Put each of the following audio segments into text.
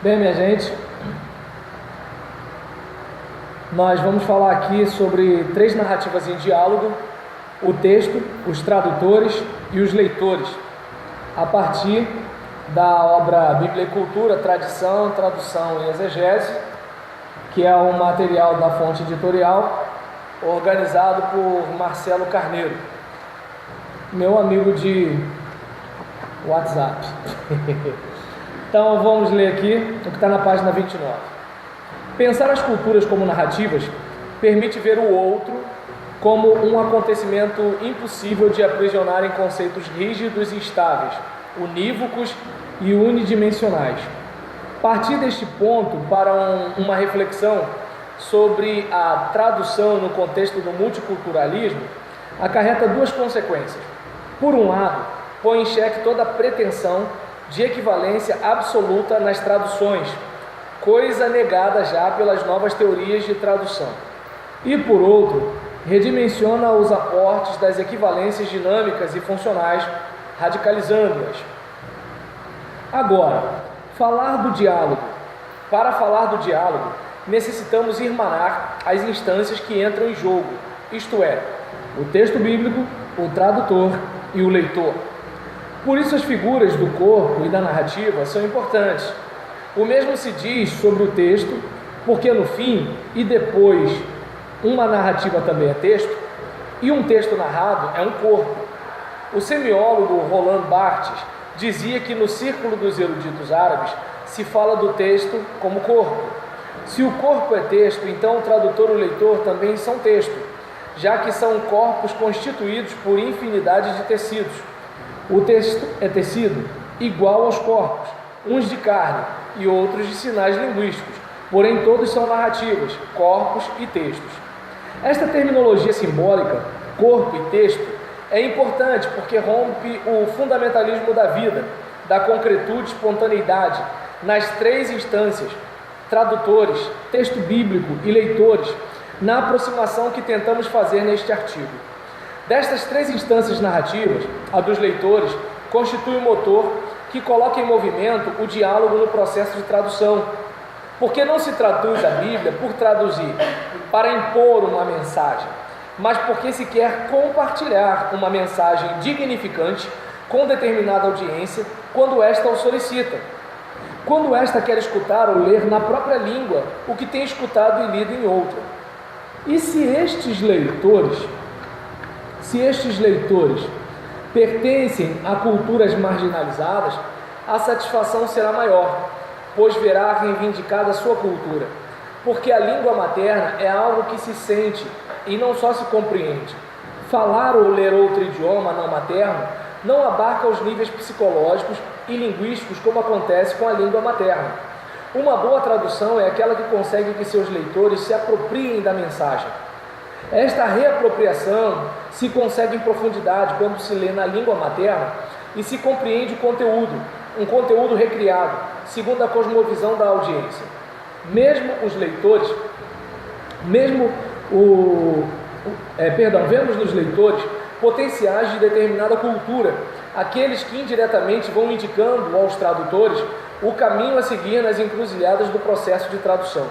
Bem, minha gente, nós vamos falar aqui sobre 3 narrativas em diálogo: o texto, os tradutores e os leitores, a partir da obra Bíblia e Cultura, Tradição, Tradução e Exegese, que é um material da Fonte Editorial, organizado por Marcelo Carneiro, meu amigo de WhatsApp. Então vamos ler aqui o que está na página 29. Pensar as culturas como narrativas permite ver o outro como um acontecimento impossível de aprisionar em conceitos rígidos e estáveis, unívocos e unidimensionais. Partir deste ponto para uma reflexão sobre a tradução no contexto do multiculturalismo acarreta 2 consequências. Por um lado, põe em xeque toda a pretensão de equivalência absoluta nas traduções, coisa negada já pelas novas teorias de tradução. E por outro, redimensiona os aportes das equivalências dinâmicas e funcionais, radicalizando-as. Agora, para falar do diálogo, necessitamos irmanar as instâncias que entram em jogo, isto é, o texto bíblico, o tradutor e o leitor. Por isso as figuras do corpo e da narrativa são importantes. O mesmo se diz sobre o texto, porque no fim e depois uma narrativa também é texto, e um texto narrado é um corpo. O semiólogo Roland Barthes dizia que no círculo dos eruditos árabes se fala do texto como corpo. Se o corpo é texto, então o tradutor e o leitor também são texto, já que são corpos constituídos por infinidade de tecidos. O texto é tecido igual aos corpos, uns de carne e outros de sinais linguísticos, porém todos são narrativas, corpos e textos. Esta terminologia simbólica, corpo e texto, é importante porque rompe o fundamentalismo da vida, da concretude e espontaneidade, nas 3 instâncias, tradutores, texto bíblico e leitores, na aproximação que tentamos fazer neste artigo. Destas 3 instâncias narrativas, a dos leitores constitui o motor que coloca em movimento o diálogo no processo de tradução, porque não se traduz a Bíblia por traduzir, para impor uma mensagem, mas porque se quer compartilhar uma mensagem dignificante com determinada audiência quando esta o solicita, quando esta quer escutar ou ler na própria língua o que tem escutado e lido em outra. E se estes leitores pertencem a culturas marginalizadas, a satisfação será maior, pois verá reivindicada a sua cultura, porque a língua materna é algo que se sente e não só se compreende. Falar ou ler outro idioma não materno não abarca os níveis psicológicos e linguísticos como acontece com a língua materna. Uma boa tradução é aquela que consegue que seus leitores se apropriem da mensagem. Esta reapropriação se consegue em profundidade quando se lê na língua materna e se compreende o conteúdo, um conteúdo recriado, segundo a cosmovisão da audiência. Vemos nos leitores potenciais de determinada cultura, aqueles que indiretamente vão indicando aos tradutores o caminho a seguir nas encruzilhadas do processo de tradução.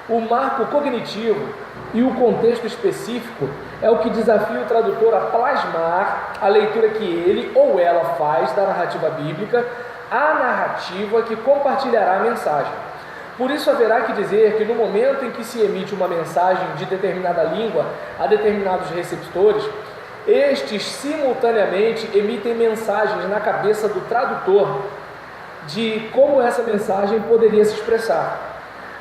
O marco cognitivo e o contexto específico é o que desafia o tradutor a plasmar a leitura que ele ou ela faz da narrativa bíblica, a narrativa que compartilhará a mensagem. Por isso haverá que dizer que no momento em que se emite uma mensagem de determinada língua a determinados receptores, estes simultaneamente emitem mensagens na cabeça do tradutor de como essa mensagem poderia se expressar.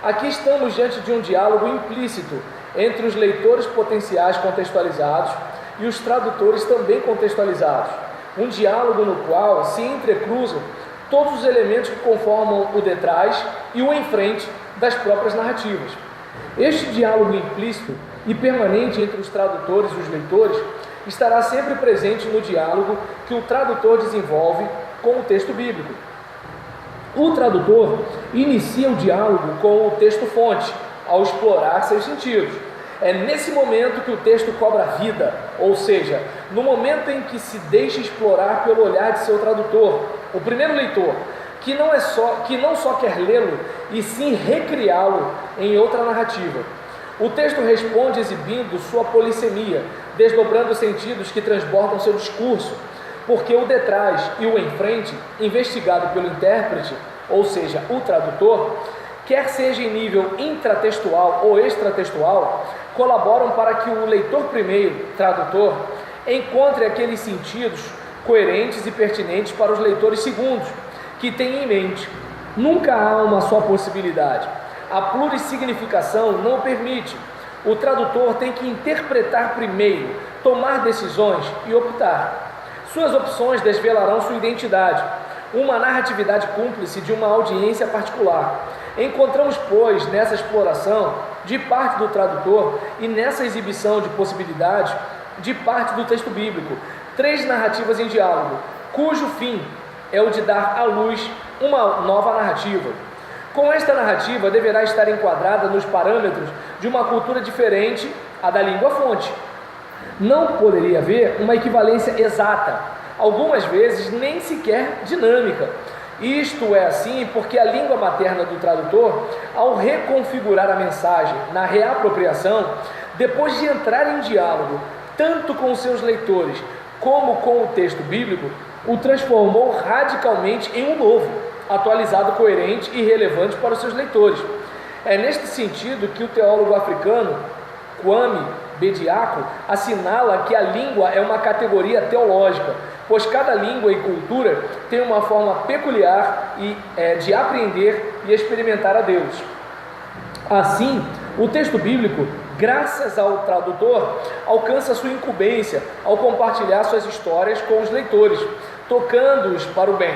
Aqui estamos diante de um diálogo implícito entre os leitores potenciais contextualizados e os tradutores também contextualizados, um diálogo no qual se entrecruzam todos os elementos que conformam o detrás e o enfrente das próprias narrativas. Este diálogo implícito e permanente entre os tradutores e os leitores estará sempre presente no diálogo que o tradutor desenvolve com o texto bíblico. O tradutor inicia o diálogo com o texto-fonte, ao explorar seus sentidos. É nesse momento que o texto cobra vida, ou seja, no momento em que se deixa explorar pelo olhar de seu tradutor, o primeiro leitor, que não só quer lê-lo, e sim recriá-lo em outra narrativa. O texto responde exibindo sua polissemia, desdobrando sentidos que transbordam seu discurso, porque o detrás e o enfrente, investigado pelo intérprete, ou seja, o tradutor, quer seja em nível intratextual ou extratextual, colaboram para que o leitor primeiro, tradutor, encontre aqueles sentidos coerentes e pertinentes para os leitores segundos, que têm em mente. Nunca há uma só possibilidade. A plurissignificação não o permite. O tradutor tem que interpretar primeiro, tomar decisões e optar. Suas opções desvelarão sua identidade, uma narratividade cúmplice de uma audiência particular. Encontramos, pois, nessa exploração de parte do tradutor e nessa exibição de possibilidades de parte do texto bíblico, 3 narrativas em diálogo, cujo fim é o de dar à luz uma nova narrativa. Com esta narrativa deverá estar enquadrada nos parâmetros de uma cultura diferente à da língua-fonte. Não poderia haver uma equivalência exata, algumas vezes nem sequer dinâmica. Isto é assim porque a língua materna do tradutor, ao reconfigurar a mensagem na reapropriação, depois de entrar em diálogo tanto com os seus leitores como com o texto bíblico, o transformou radicalmente em um novo, atualizado, coerente e relevante para os seus leitores. É neste sentido que o teólogo africano Kwame Bediako assinala que a língua é uma categoria teológica, pois cada língua e cultura tem uma forma peculiar de apreender e experimentar a Deus. Assim, o texto bíblico, graças ao tradutor, alcança sua incumbência ao compartilhar suas histórias com os leitores, tocando-os para o bem.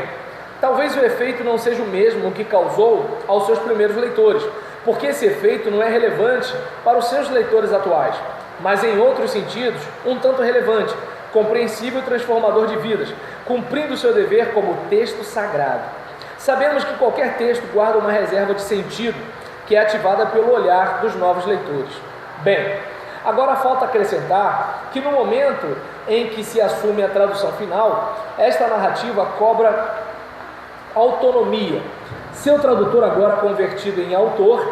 Talvez o efeito não seja o mesmo que causou aos seus primeiros leitores, porque esse efeito não é relevante para os seus leitores atuais, mas em outros sentidos, um tanto relevante, compreensível e transformador de vidas, cumprindo seu dever como texto sagrado. Sabemos que qualquer texto guarda uma reserva de sentido, que é ativada pelo olhar dos novos leitores. Bem, agora falta acrescentar que no momento em que se assume a tradução final, esta narrativa cobra autonomia. Seu tradutor, agora convertido em autor,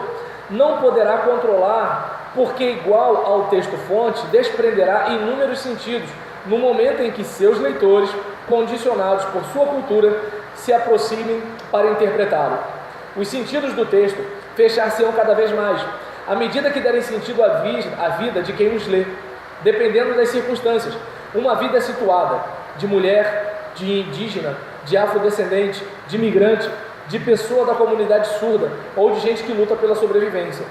não poderá controlar, porque igual ao texto-fonte, desprenderá inúmeros sentidos no momento em que seus leitores, condicionados por sua cultura, se aproximem para interpretá-lo. Os sentidos do texto fechar-se-ão cada vez mais, à medida que derem sentido à vida de quem os lê, dependendo das circunstâncias. Uma vida situada de mulher, de indígena, de afrodescendente, de migrante, de pessoa da comunidade surda ou de gente que luta pela sobrevivência.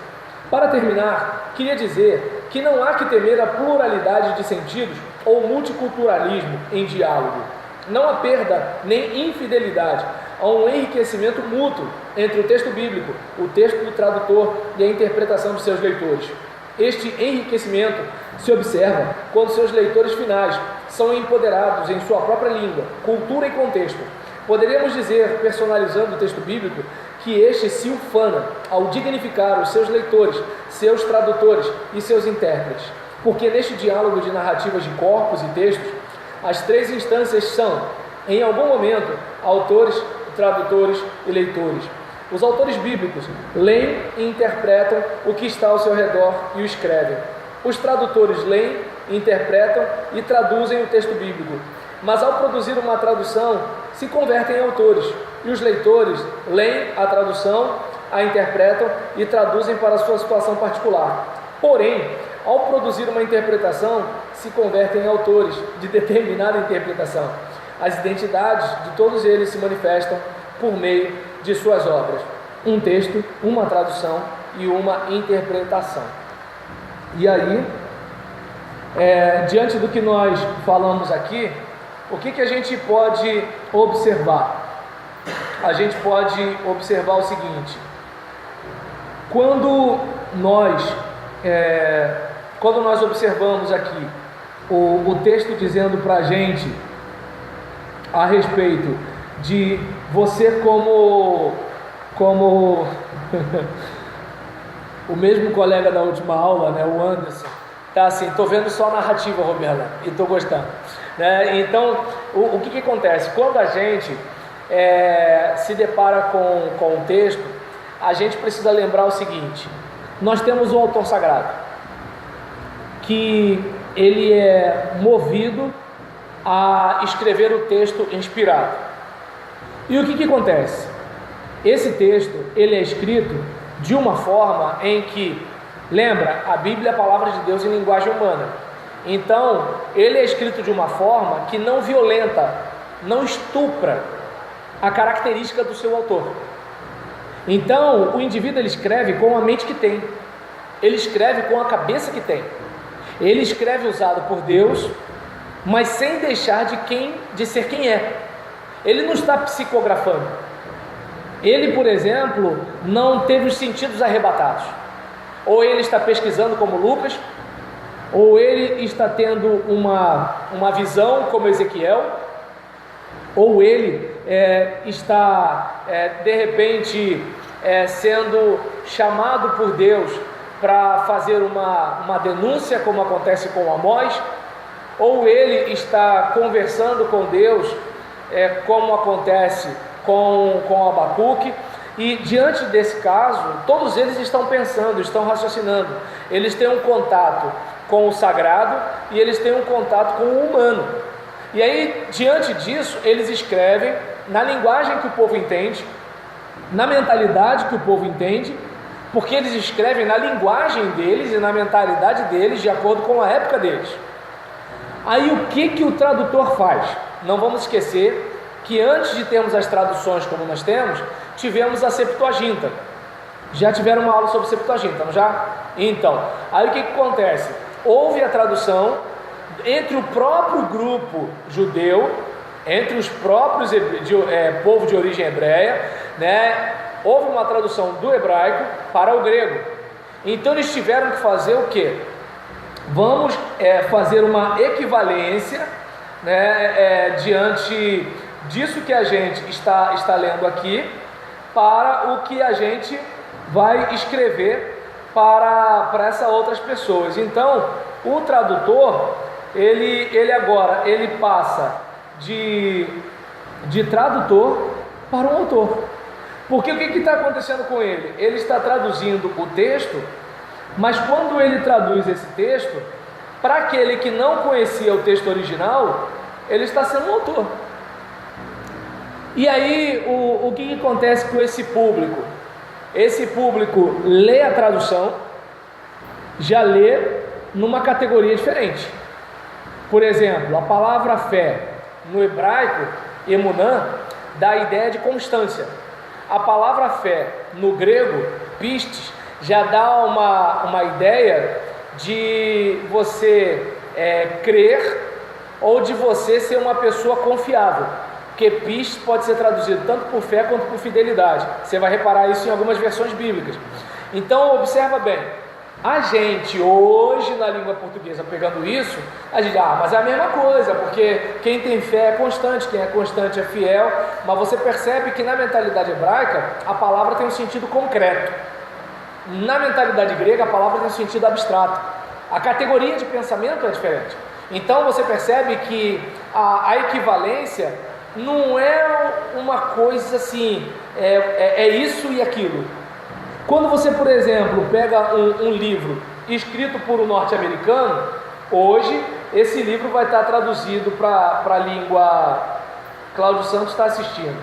Para terminar, queria dizer que não há que temer a pluralidade de sentidos ou multiculturalismo em diálogo. Não há perda nem infidelidade, há um enriquecimento mútuo entre o texto bíblico, o texto do tradutor e a interpretação de seus leitores. Este enriquecimento se observa quando seus leitores finais são empoderados em sua própria língua, cultura e contexto. Poderíamos dizer, personalizando o texto bíblico, que este se ufana ao dignificar os seus leitores, seus tradutores e seus intérpretes, porque neste diálogo de narrativas de corpos e textos, as 3 instâncias são, em algum momento, autores, tradutores e leitores. Os autores bíblicos leem e interpretam o que está ao seu redor e o escrevem. Os tradutores leem, interpretam e traduzem o texto bíblico, mas ao produzir uma tradução, se convertem em autores, e os leitores leem a tradução, a interpretam e traduzem para a sua situação particular. Porém, ao produzir uma interpretação, se convertem em autores de determinada interpretação. As identidades de todos eles se manifestam por meio de suas obras. Um texto, uma tradução e uma interpretação. E aí, diante do que nós falamos aqui, o que a gente pode observar? A gente pode observar o seguinte: quando nós observamos aqui o texto dizendo para a gente a respeito de você como o mesmo colega da última aula, né, o Anderson, tá assim, tô vendo só a narrativa, Roberta, e tô gostando, né? Então, o que acontece? Quando a gente se depara com o texto, a gente precisa lembrar o seguinte: nós temos um autor sagrado, que ele é movido a escrever o texto inspirado. E o que acontece? Esse texto, ele é escrito de uma forma em que, lembra, a Bíblia é a palavra de Deus em linguagem humana. Então, ele é escrito de uma forma que não violenta, não estupra a característica do seu autor. Então, o indivíduo, ele escreve com a mente que tem, ele escreve com a cabeça que tem, ele escreve usado por Deus, mas sem deixar de ser quem é. Ele não está psicografando. Ele, por exemplo, não teve os sentidos arrebatados. Ou ele está pesquisando como Lucas, ou ele está tendo uma visão como Ezequiel, ou ele está, de repente, sendo chamado por Deus para fazer uma denúncia, como acontece com Amós, ou ele está conversando com Deus, como acontece com Abacuque. E diante desse caso, todos eles estão pensando, estão raciocinando, eles têm um contato com o sagrado e eles têm um contato com o humano. E aí, diante disso, eles escrevem na linguagem que o povo entende, na mentalidade que o povo entende, porque eles escrevem na linguagem deles e na mentalidade deles, de acordo com a época deles. Aí o que o tradutor faz? Não vamos esquecer que antes de termos as traduções como nós temos, tivemos a Septuaginta. Já tiveram uma aula sobre Septuaginta, não já? Então, aí o que acontece? Houve a tradução entre o próprio grupo judeu, entre os próprios povo de origem hebreia, né? Houve uma tradução do hebraico para o grego. Então eles tiveram que fazer o quê? Vamos fazer uma equivalência, né, diante disso que a gente está lendo aqui, para o que a gente vai escrever para essas outras pessoas. Então, o tradutor, ele agora, ele passa de tradutor para um autor. Porque o que está acontecendo com ele? Ele está traduzindo o texto, mas quando ele traduz esse texto, para aquele que não conhecia o texto original, ele está sendo um autor. E aí, o que acontece com esse público? Esse público lê a tradução, já lê numa categoria diferente. Por exemplo, a palavra fé no hebraico, emunã, dá a ideia de constância. A palavra fé no grego, pistes, já dá uma ideia de você crer, ou de você ser uma pessoa confiável. Porque pistes pode ser traduzido tanto por fé quanto por fidelidade. Você vai reparar isso em algumas versões bíblicas. Então observa bem, a gente hoje na língua portuguesa pegando isso, a gente mas é a mesma coisa, porque quem tem fé é constante, quem é constante é fiel. Mas você percebe que na mentalidade hebraica a palavra tem um sentido concreto. Na mentalidade grega a palavra tem um sentido abstrato. A categoria de pensamento é diferente. Então você percebe que a equivalência não é uma coisa assim, é isso e aquilo. Quando você, por exemplo, pega um livro escrito por um norte-americano, hoje esse livro vai estar traduzido para a língua. Cláudio Santos está assistindo,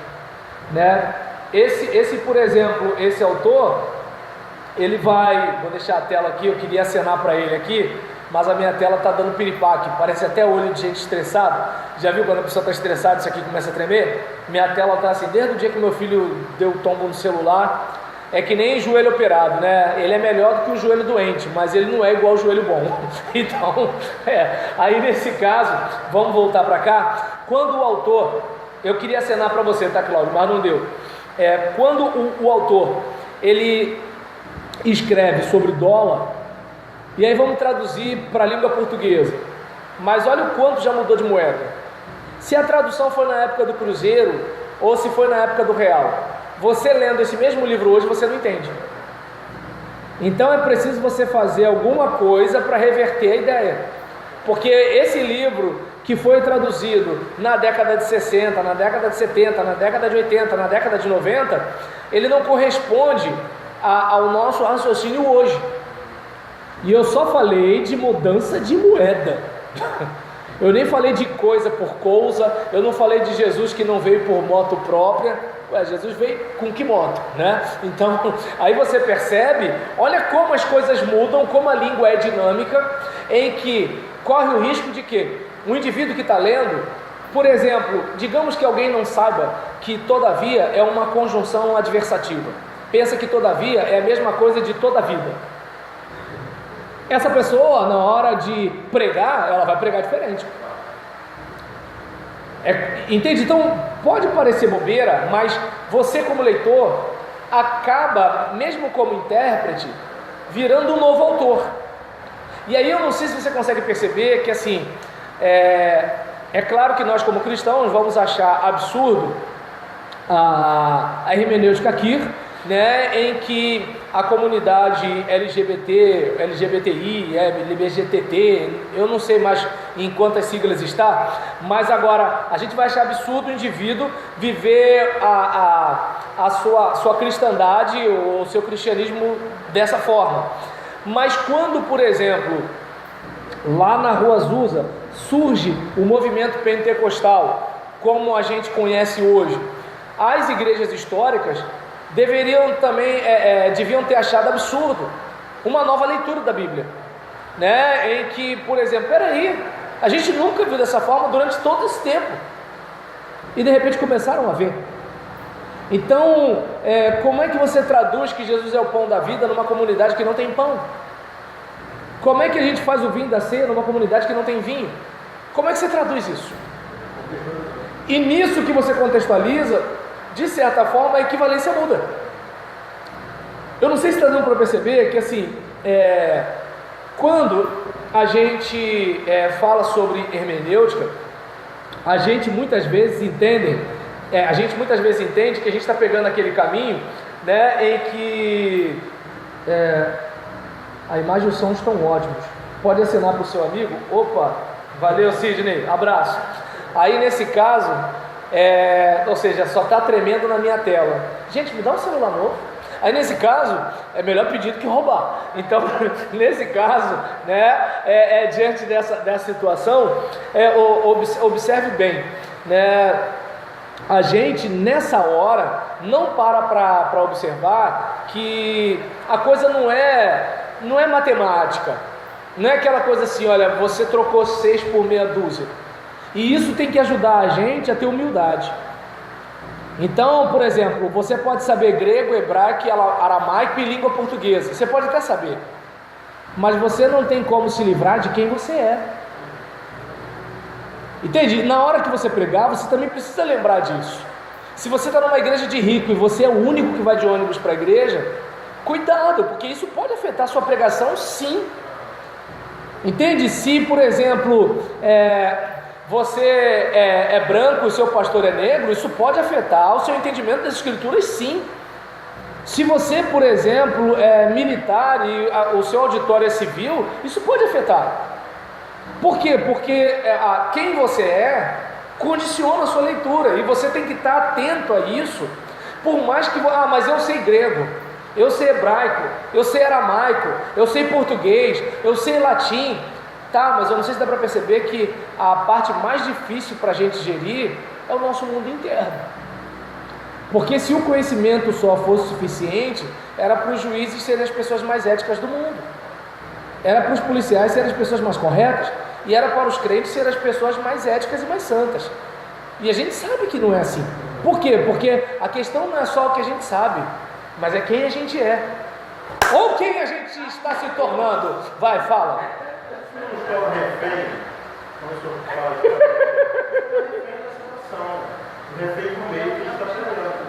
né? Esse, por exemplo, esse autor, ele vai, vou deixar a tela aqui, eu queria acenar para ele aqui, mas a minha tela está dando piripaque, parece até olho de gente estressada. Já viu quando a pessoa está estressada, isso aqui começa a tremer? Minha tela está assim, desde o dia que meu filho deu tombo no celular. É que nem joelho operado, né? Ele é melhor do que o joelho doente, mas ele não é igual ao joelho bom. Então, aí nesse caso, vamos voltar para cá. Quando o autor, eu queria acenar para você, tá, Cláudio, mas não deu. Quando o autor, ele escreve sobre dólar, e aí vamos traduzir para a língua portuguesa, mas olha o quanto já mudou de moeda. Se a tradução foi na época do cruzeiro, ou se foi na época do real, você lendo esse mesmo livro hoje, você não entende. Então é preciso você fazer alguma coisa para reverter a ideia. Porque esse livro que foi traduzido na década de 60, na década de 70, na década de 80, na década de 90, ele não corresponde ao nosso raciocínio hoje. E eu só falei de mudança de moeda. Eu nem falei de coisa por coisa, eu não falei de Jesus que não veio por moto própria. Ué, Jesus veio com que moto, né? Então, aí você percebe, olha como as coisas mudam, como a língua é dinâmica, em que corre o risco de que um indivíduo que está lendo, por exemplo, digamos que alguém não saiba que todavia é uma conjunção adversativa, pensa que todavia é a mesma coisa de toda a vida. Essa pessoa, na hora de pregar, ela vai pregar diferente. Entende? Então, pode parecer bobeira, mas você como leitor acaba, mesmo como intérprete, virando um novo autor. E aí eu não sei se você consegue perceber que assim, é claro que nós como cristãos vamos achar absurdo a hermenêutica aqui, né, em que a comunidade LGBT, LGBTI, LGBTT, eu não sei mais em quantas siglas está, mas agora a gente vai achar absurdo o indivíduo viver a sua cristandade ou o seu cristianismo dessa forma. Mas quando, por exemplo, lá na Rua Azusa surge o movimento pentecostal, como a gente conhece hoje, as igrejas históricas deviam ter achado absurdo uma nova leitura da Bíblia, né? Em que, por exemplo, peraí, a gente nunca viu dessa forma durante todo esse tempo, e de repente começaram a ver. Então, como é que você traduz que Jesus é o pão da vida numa comunidade que não tem pão? Como é que a gente faz o vinho da ceia numa comunidade que não tem vinho? Como é que você traduz isso? E nisso que você contextualiza, de certa forma a equivalência muda. Eu não sei se está dando para perceber que assim, quando a gente fala sobre hermenêutica, a gente muitas vezes entende que a gente está pegando aquele caminho, né, em que a imagem e o som estão ótimos. Pode assinar para o seu amigo? Opa, valeu Sidney, abraço. Aí nesse caso, ou seja, só está tremendo na minha tela. Gente, me dá um celular novo. Aí nesse caso, é melhor pedir do que roubar. Então, nesse caso, né, diante dessa situação, observe bem, né, a gente nessa hora não para observar que a coisa não é matemática, não é aquela coisa assim, olha, você trocou 6 por meia dúzia. E isso tem que ajudar a gente a ter humildade. Então, por exemplo, você pode saber grego, hebraico, aramaico e língua portuguesa. Você pode até saber, mas você não tem como se livrar de quem você é. Entende? Na hora que você pregar, você também precisa lembrar disso. Se você está numa igreja de rico e você é o único que vai de ônibus para a igreja, cuidado, porque isso pode afetar a sua pregação, sim. Entende? Se, por exemplo, você é branco e o seu pastor é negro, isso pode afetar o seu entendimento das escrituras, sim. Se você, por exemplo, é militar e o seu auditório é civil, isso pode afetar. Por quê? Porque quem você condiciona a sua leitura, e você tem que estar atento a isso. Por mais que, mas eu sei grego, eu sei hebraico, eu sei aramaico, eu sei português, eu sei latim. Tá, mas eu não sei se dá para perceber que a parte mais difícil para a gente gerir é o nosso mundo interno. Porque se o conhecimento só fosse suficiente, era para os juízes serem as pessoas mais éticas do mundo, era para os policiais serem as pessoas mais corretas, e era para os crentes serem as pessoas mais éticas e mais santas. E a gente sabe que não é assim. Por quê? Porque a questão não é só o que a gente sabe, mas é quem a gente é, ou quem a gente está se tornando. Vai, fala. Não é o refém, como o senhor fala, o refém da situação, o refém do meio que a gente está chegando.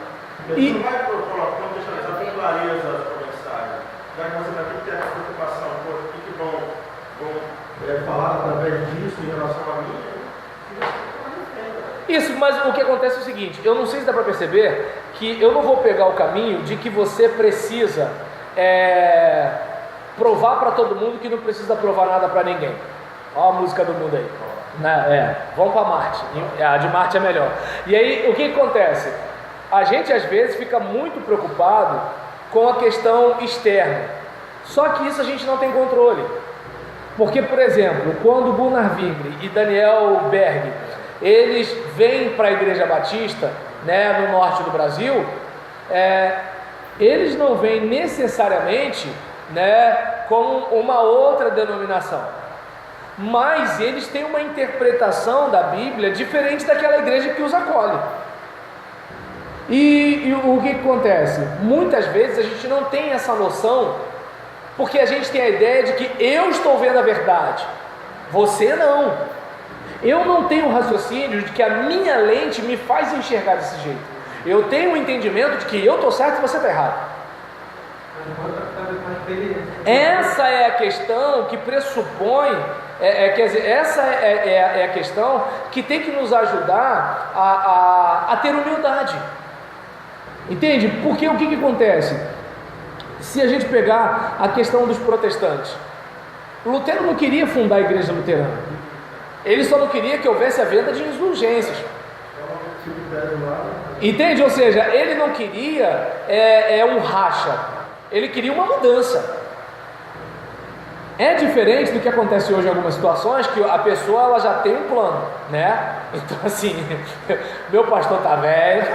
Você não vai contextualizar com clareza a sua mensagem, já que você vai ter que ter essa preocupação, o que vão falar através disso em relação a mim. Isso, mas o que acontece é o seguinte, eu não sei se dá para perceber que eu não vou pegar o caminho de que você precisa provar para todo mundo que não precisa provar nada para ninguém. Olha a música do mundo aí. Vamos para Marte. A de Marte é melhor. E aí, o que acontece? A gente às vezes fica muito preocupado com a questão externa. Só que isso a gente não tem controle. Porque, por exemplo, quando Gunnar Wingre e Daniel Berg, eles vêm para a Igreja Batista, né, no norte do Brasil, eles não vêm necessariamente, né, como uma outra denominação, mas eles têm uma interpretação da Bíblia diferente daquela igreja que os acolhe. E o que acontece? Muitas vezes a gente não tem essa noção, porque a gente tem a ideia de que eu estou vendo a verdade, você não. Eu não tenho o raciocínio de que a minha lente me faz enxergar desse jeito. Eu tenho o entendimento de que eu estou certo e você está errado. Essa é a questão que pressupõe, quer dizer, essa é a questão que tem que nos ajudar a ter humildade. Entende? Porque o que acontece? Se a gente pegar a questão dos protestantes, Lutero não queria fundar a igreja luterana, ele só não queria que houvesse a venda de indulgências. Entende? Ou seja, ele não queria um racha, ele queria uma mudança. É diferente do que acontece hoje em algumas situações, que a pessoa ela já tem um plano, né? Então assim, meu pastor está velho,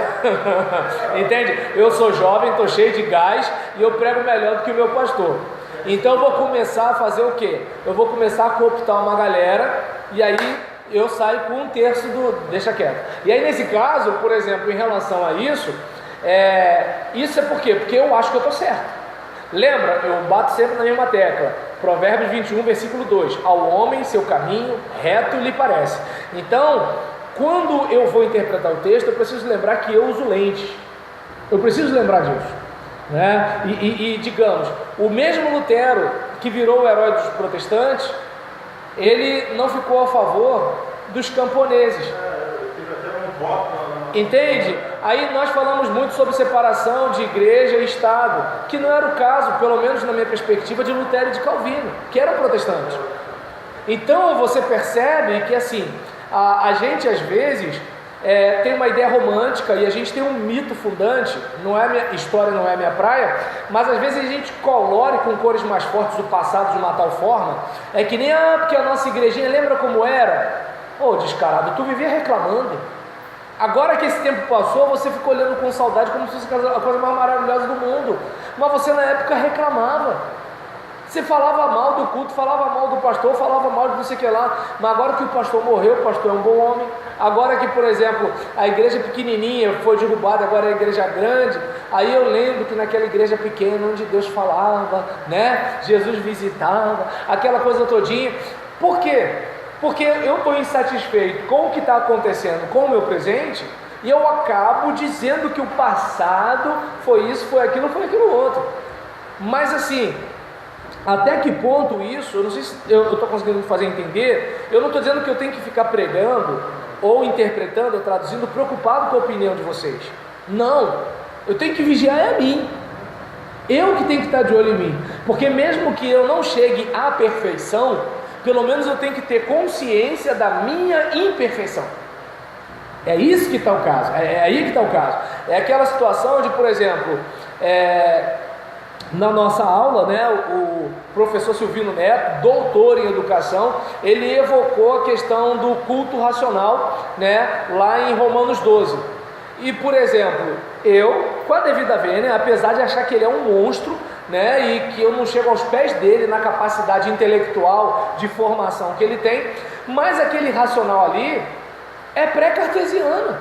entende? Eu sou jovem, estou cheio de gás e eu prego melhor do que o meu pastor. Então eu vou começar a fazer o quê? Eu vou começar a cooptar uma galera e aí eu saio com 1/3 do... deixa quieto. E aí nesse caso, por exemplo, em relação a isso, isso é por quê? Porque eu acho que eu estou certo. Lembra, eu bato sempre na mesma tecla, Provérbios 21, versículo 2, ao homem seu caminho reto lhe parece. Então, quando eu vou interpretar o texto, eu preciso lembrar que eu uso lentes, eu preciso lembrar disso, né? E digamos, o mesmo Lutero que virou o herói dos protestantes, ele não ficou a favor dos camponeses. Entende? Aí nós falamos muito sobre separação de igreja e Estado, que não era o caso, pelo menos na minha perspectiva, de Lutero e de Calvino, que eram protestantes. Então você percebe que assim, a gente às vezes tem uma ideia romântica e a gente tem um mito fundante, não é minha história, não é minha praia, mas às vezes a gente colore com cores mais fortes o passado de uma tal forma, que nem porque a nossa igrejinha lembra como era. Ô, descarado, tu vivia reclamando. Agora que esse tempo passou, você ficou olhando com saudade como se fosse a coisa mais maravilhosa do mundo. Mas você na época reclamava. Você falava mal do culto, falava mal do pastor, falava mal de não sei o que lá. Mas agora que o pastor morreu, o pastor é um bom homem. Agora que, por exemplo, a igreja pequenininha foi derrubada, agora é a igreja grande. Aí eu lembro que naquela igreja pequena, onde Deus falava, né? Jesus visitava, aquela coisa todinha. Por quê? Porque eu estou insatisfeito com o que está acontecendo com o meu presente e eu acabo dizendo que o passado foi isso, foi aquilo outro. Mas assim, até que ponto isso, eu não sei se eu estou conseguindo fazer entender, eu não estou dizendo que eu tenho que ficar pregando ou interpretando ou traduzindo preocupado com a opinião de vocês. Não, eu tenho que vigiar a mim. Eu que tenho que estar de olho em mim, porque mesmo que eu não chegue à perfeição, pelo menos eu tenho que ter consciência da minha imperfeição. É isso que está o caso, é aí que está o caso. É aquela situação de, por exemplo, na nossa aula, né, o professor Silvino Neto, doutor em educação, ele evocou a questão do culto racional, né, lá em Romanos 12. E, por exemplo, eu, com a devida vênia, apesar de achar que ele é um monstro, né, e que eu não chego aos pés dele na capacidade intelectual de formação que ele tem, mas aquele racional ali é pré-cartesiano.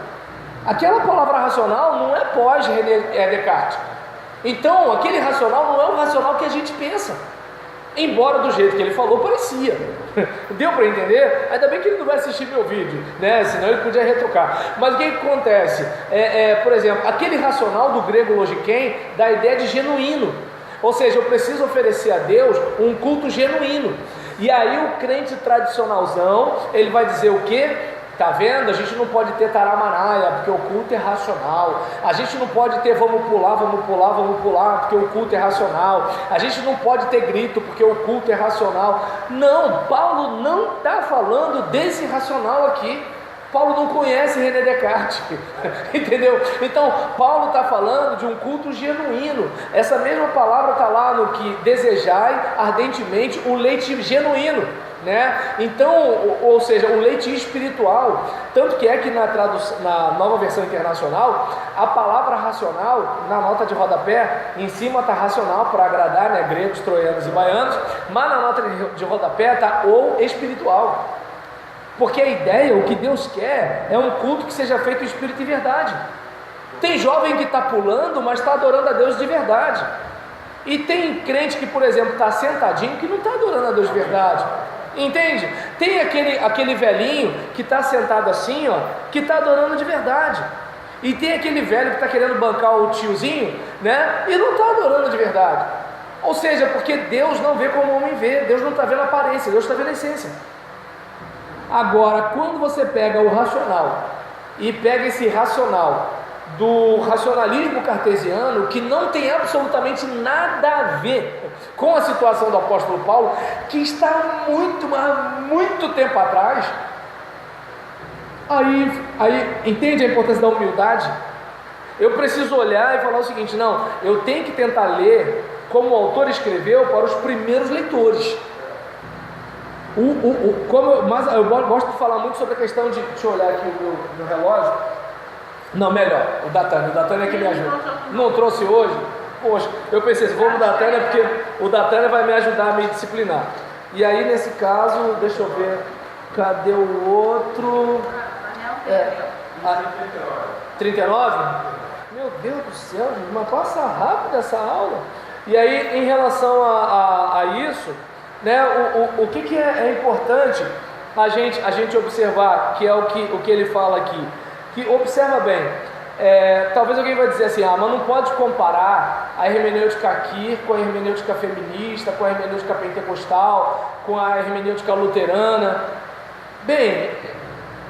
Aquela palavra racional não é pós-René Descartes. Então, aquele racional não é o racional que a gente pensa, embora do jeito que ele falou parecia. Deu para entender? Ainda bem que ele não vai assistir meu vídeo, né? Senão ele podia retrucar. Mas o que acontece? Por exemplo, aquele racional do grego logiquem dá a ideia de genuíno. Ou seja, eu preciso oferecer a Deus um culto genuíno. E aí o crente tradicionalzão, ele vai dizer o quê? Tá vendo? A gente não pode ter taramanaia, porque o culto é racional. A gente não pode ter vamos pular, porque o culto é racional. A gente não pode ter grito, porque o culto é racional. Não, Paulo não está falando desse racional aqui. Paulo não conhece René Descartes, entendeu? Então, Paulo está falando de um culto genuíno. Essa mesma palavra está lá no que desejai ardentemente o leite genuíno, né? Então, ou seja, o leite espiritual. Tanto que é que na nova versão internacional, a palavra racional, na nota de rodapé, em cima está racional para agradar, né, gregos, troianos e baianos, mas na nota de rodapé está ou espiritual. Porque a ideia, o que Deus quer, é um culto que seja feito em espírito e verdade. Tem jovem que está pulando, mas está adorando a Deus de verdade. E tem crente que, por exemplo, está sentadinho, que não está adorando a Deus de verdade. Entende? Tem aquele velhinho que está sentado assim, ó, que está adorando de verdade. E tem aquele velho que está querendo bancar o tiozinho, né? E não está adorando de verdade. Ou seja, porque Deus não vê como o homem vê. Deus não está vendo a aparência, Deus está vendo a essência. Agora, quando você pega o racional e pega esse racional do racionalismo cartesiano, que não tem absolutamente nada a ver com a situação do apóstolo Paulo, que está muito tempo atrás, aí entende a importância da humildade? Eu preciso olhar e falar o seguinte: não, eu tenho que tentar ler como o autor escreveu para os primeiros leitores. Mas eu gosto de falar muito sobre a questão de... Deixa eu olhar aqui o meu relógio. Não, melhor, o Datânia é que me ajuda. Não trouxe hoje? Poxa, eu pensei, vou no Datânia porque o Datânia vai me ajudar a me disciplinar. E aí, nesse caso, deixa eu ver, cadê o outro? 39? Meu Deus do céu, mas passa rápido essa aula. E aí, em relação a isso... né, o que é importante a gente observar, que é o que ele fala aqui, que observa bem, talvez alguém vai dizer assim, mas não pode comparar a hermenêutica aqui com a hermenêutica feminista, com a hermenêutica pentecostal, com a hermenêutica luterana. Bem,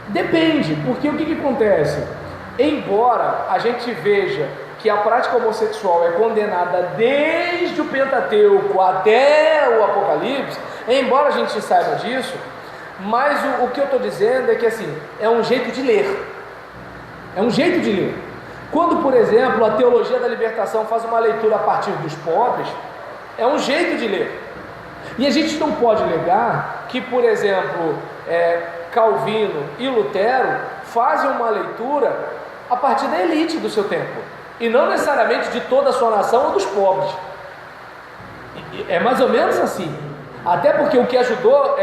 depende, porque o que acontece? Embora a gente veja que a prática homossexual é condenada desde o Pentateuco até o Apocalipse, embora a gente saiba disso, mas o que eu estou dizendo é que assim, é um jeito de ler. É um jeito de ler. Quando, por exemplo, a teologia da libertação faz uma leitura a partir dos pobres, é um jeito de ler. E a gente não pode negar que, por exemplo, Calvino e Lutero fazem uma leitura a partir da elite do seu tempo, e não necessariamente de toda a sua nação ou dos pobres. É mais ou menos assim. Até porque o que ajudou